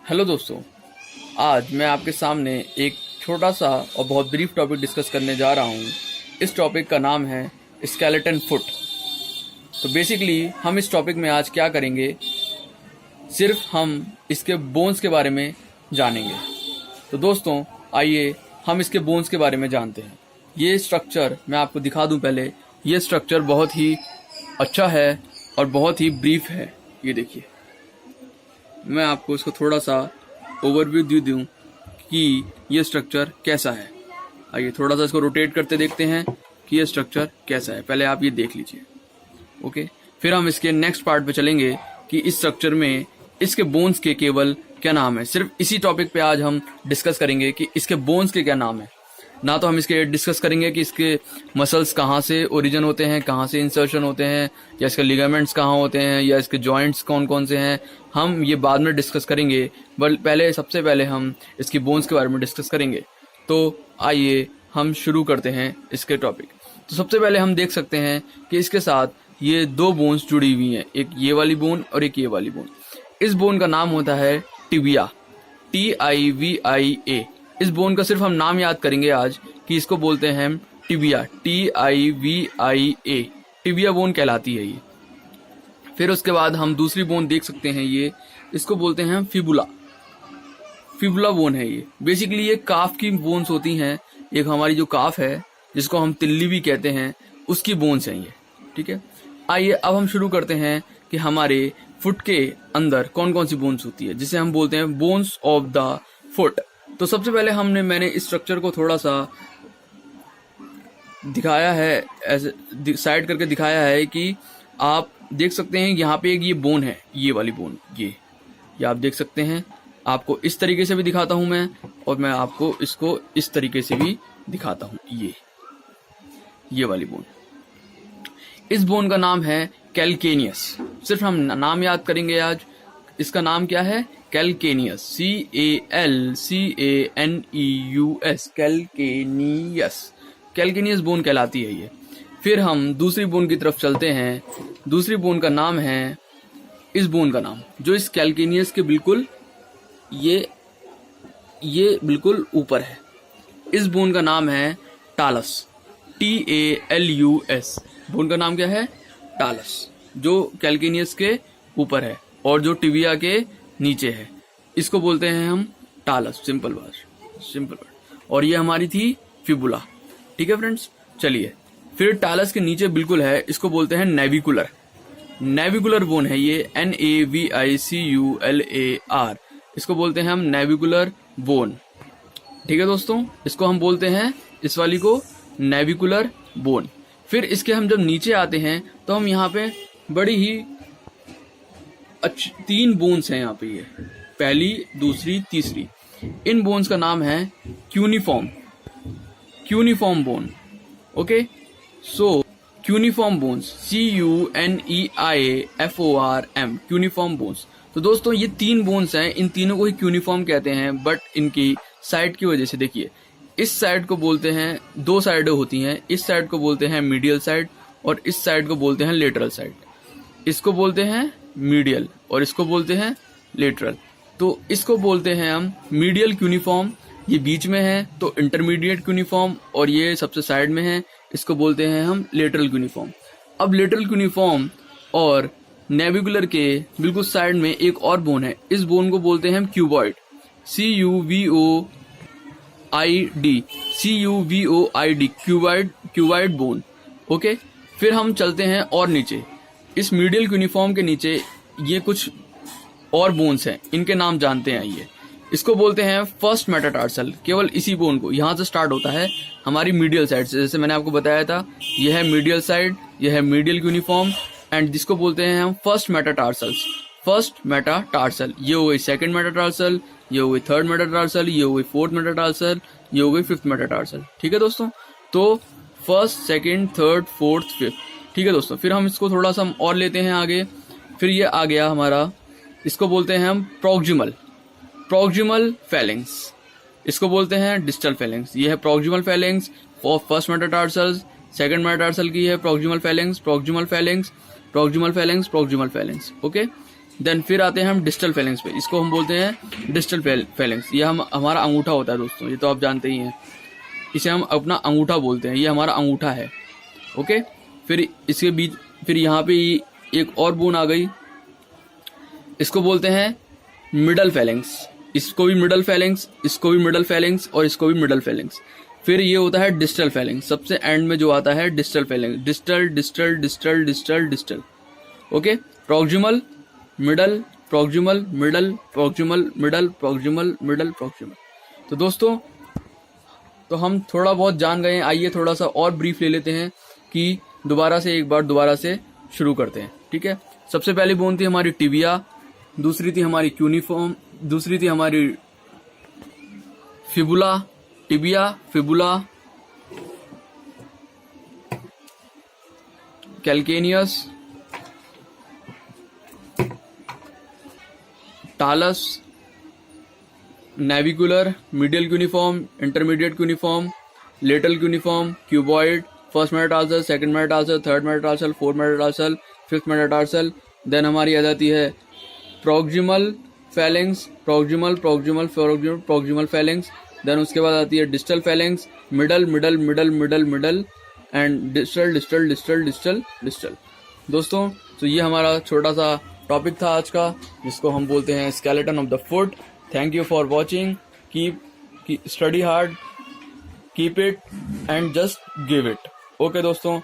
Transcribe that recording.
Hello दोस्तों, आज मैं आपके सामने एक छोटा सा और बहुत ब्रीफ टॉपिक डिस्कस करने जा रहा हूँ। इस टॉपिक का नाम है स्केलेटन फुट। तो बेसिकली हम इस टॉपिक में आज क्या करेंगे, सिर्फ हम इसके बोन्स के बारे में जानेंगे। तो दोस्तों आइए हम इसके बोन्स के बारे में जानते हैं। ये स्ट्रक्चर मैं आपको दिखा दूं। पहले ये स्ट्रक्चर बहुत ही अच्छा है और बहुत ही ब्रीफ है। ये देखिए, मैं आपको इसको थोड़ा सा ओवरव्यू दे दूं कि ये स्ट्रक्चर कैसा है। आइए थोड़ा सा इसको रोटेट करते देखते हैं कि ये स्ट्रक्चर कैसा है। पहले आप ये देख लीजिए, ओके। फिर हम इसके नेक्स्ट पार्ट पे चलेंगे कि इस स्ट्रक्चर में इसके बोन्स के केवल क्या नाम है। सिर्फ इसी टॉपिक पे आज हम डिस्कस करेंगे कि इसके बोन्स के क्या नाम है। ना तो हम इसके डिस्कस करेंगे कि इसके मसल्स कहाँ से ओरिजिन होते हैं, कहाँ से इंसर्शन होते हैं, या इसके लिगामेंट्स कहाँ होते हैं, या इसके जॉइंट्स कौन कौन से हैं। हम ये बाद में डिस्कस करेंगे, बट सबसे पहले हम इसकी बोन्स के बारे में डिस्कस करेंगे। तो आइए हम शुरू करते हैं इसके टॉपिक। तो सबसे पहले हम देख सकते हैं कि इसके साथ ये दो बोन्स जुड़ी हुई हैं, एक ये वाली बोन और एक ये वाली बोन। इस बोन का नाम होता है टिबिया, TIVIA। इस बोन का सिर्फ हम नाम याद करेंगे आज कि इसको बोलते हैं टिबिया, TIVIA। टिबिया बोन कहलाती है ये। फिर उसके बाद हम दूसरी बोन देख सकते हैं, ये इसको बोलते हैं फिबुला। फिबुला बोन है ये। बेसिकली ये काफ की बोन्स होती हैं। एक हमारी जो काफ है जिसको हम तिल्ली भी कहते हैं, उसकी बोन्स हैं ये, ठीक है। आइए अब हम शुरू करते हैं कि हमारे फुट के अंदर कौन कौन सी बोन्स होती है, जिसे हम बोलते हैं बोन्स ऑफ द फुट। तो सबसे पहले मैंने इस स्ट्रक्चर को थोड़ा सा दिखाया है, ऐसे साइड करके दिखाया है कि आप देख सकते हैं यहाँ पे एक ये बोन है, ये वाली बोन, ये आप देख सकते हैं। आपको इस तरीके से भी दिखाता हूं मैं, और मैं आपको इसको इस तरीके से भी दिखाता हूं। ये वाली बोन, इस बोन का नाम है कैलकेनियस। सिर्फ हम नाम याद करेंगे आज। इसका नाम क्या है? Calcaneus, CALCANEUS, calcaneus. Calcaneus bone कहलाती है ये। फिर हम दूसरी बोन की तरफ चलते हैं। दूसरी बोन का नाम है, इस बोन का नाम जो इस कैलकेनियस के बिल्कुल ये बिल्कुल ऊपर है, इस बोन का नाम है टालस, TALUS। बोन का नाम क्या है? टालस, जो कैलकेनियस के ऊपर है और जो टिबिया के नीचे है। इसको बोलते हैं हम टालस, सिंपल वर्ड। और ये हमारी थी फिबुला, ठीक है फ्रेंड्स। चलिए, फिर टालस के नीचे बिल्कुल है, इसको बोलते हैं नेविकुलर। नेविकुलर बोन है ये, NAVICULAR। इसको बोलते हैं हम नेविकुलर बोन, ठीक है दोस्तों। इसको हम बोलते हैं, इस वाली को, नेविकुलर बोन। फिर इसके हम जब नीचे आते हैं तो हम यहाँ पे बड़ी ही तीन बोन्स हैं यहाँ पे, ये पहली, दूसरी, तीसरी। इन बोन्स का नाम है cuneiform bone, okay. So cuneiform bones, CUNEIFORM, cuneiform bones. तो दोस्तों ये तीन बोन्स हैं, इन तीनों को ही क्यूनिफॉर्म कहते हैं, बट इनकी साइड की वजह से देखिए, इस साइड को बोलते हैं, दो साइडें होती हैं, इस साइड को बोलते हैं मीडियल साइड और इस साइड को बोलते हैं लेटरल साइड। इसको बोलते हैं मीडियल और इसको बोलते हैं लेटरल। तो इसको बोलते हैं हम मीडियल क्यूनिफॉर्म, ये बीच में है तो इंटरमीडिएट क्यूनिफॉर्म, और ये सबसे साइड में है, इसको बोलते हैं हम लेटरल क्यूनिफॉर्म। अब लेटरल क्यूनिफॉर्म और नेविकुलर के बिल्कुल साइड में एक और बोन है, इस बोन को बोलते हैं हम cuboid, CUVOID, cuboid bone, okay. फिर हम चलते हैं और नीचे, इस मीडियल क्यूनिफॉर्म के नीचे ये कुछ और बोन्स हैं, इनके नाम जानते हैं। आइए, इसको बोलते हैं फर्स्ट मेटाटार्सल। केवल इसी बोन को, यहाँ से स्टार्ट होता है हमारी मीडियल साइड से, जैसे मैंने आपको बताया था, यह है मीडियल साइड, यह है मीडियल क्यूनिफॉर्म, एंड जिसको बोलते हैं हम फर्स्ट मेटाटार्सल्स। फर्स्ट मेटाटार्सल, ये हो गई सेकंड मेटाटार्सल, ये हो गई थर्ड मेटाटार्सल, ये हो गई फोर्थ मेटाटार्सल, ये हो गई फिफ्थ मेटाटार्सल, ठीक है दोस्तों। तो first, second, third, fourth, fifth, ठीक है दोस्तों। फिर हम इसको थोड़ा सा और लेते हैं आगे। फिर ये आ गया हमारा, इसको बोलते हैं हम प्रॉक्सिमल फैलेंक्स, इसको बोलते हैं डिस्टल फैलेंक्स। ये है proximal phalanx for first metatarsal, second metatarsal की है प्रॉक्सिमल फैलेंक्स, ओके। देन फिर आते हैं हम डिस्टल फेलेंक्स पे, इसको हम बोलते हैं डिस्टल फेलेंक्स। ये हमारा अंगूठा होता है दोस्तों, ये तो आप जानते ही हैं, इसे हम अपना अंगूठा बोलते हैं, ये हमारा अंगूठा है। ओके, फिर इसके बीच फिर यहाँ पे एक और बोन आ गई, इसको बोलते हैं मिडल फेलेंक्स। इसको भी मिडल फेलेंक्स, इसको भी मिडल फेलेंक्स और इसको भी मिडल फेलेंक्स। फिर ये होता है डिस्टल फेलेंक्स, सबसे एंड में जो आता है distal phalanx, distal distal distal distal distal. Okay, proximal, middle, proximal, middle, proximal, middle, proximal, middle, proximal. तो दोस्तों, तो हम थोड़ा बहुत जान गए हैं, आइए थोड़ा सा और ब्रीफ ले लेते हैं कि एक बार दोबारा से शुरू करते हैं। ठीक है, सबसे पहली बोन थी हमारी टिबिया, दूसरी थी हमारी क्यूनिफॉर्म, दूसरी थी हमारी fibula, tibia, fibula, calcaneus, talus, navicular, medial cuneiform, intermediate cuneiform, lateral cuneiform, cuboid, first metatarsal, second metatarsal, third metatarsal, fourth metatarsal, fifth metatarsal. Then हमारी आ जाती है proximal phalanx, proximal proximal proximal proximal phalanx. Then उसके बाद आती है distal phalanx, middle middle middle middle middle and distal distal distal distal distal. दोस्तों, तो ये हमारा छोटा सा टॉपिक था आज का, जिसको हम बोलते हैं skeleton of the foot. Thank you for watching, keep study hard, keep it and just give it. Okay दोस्तों,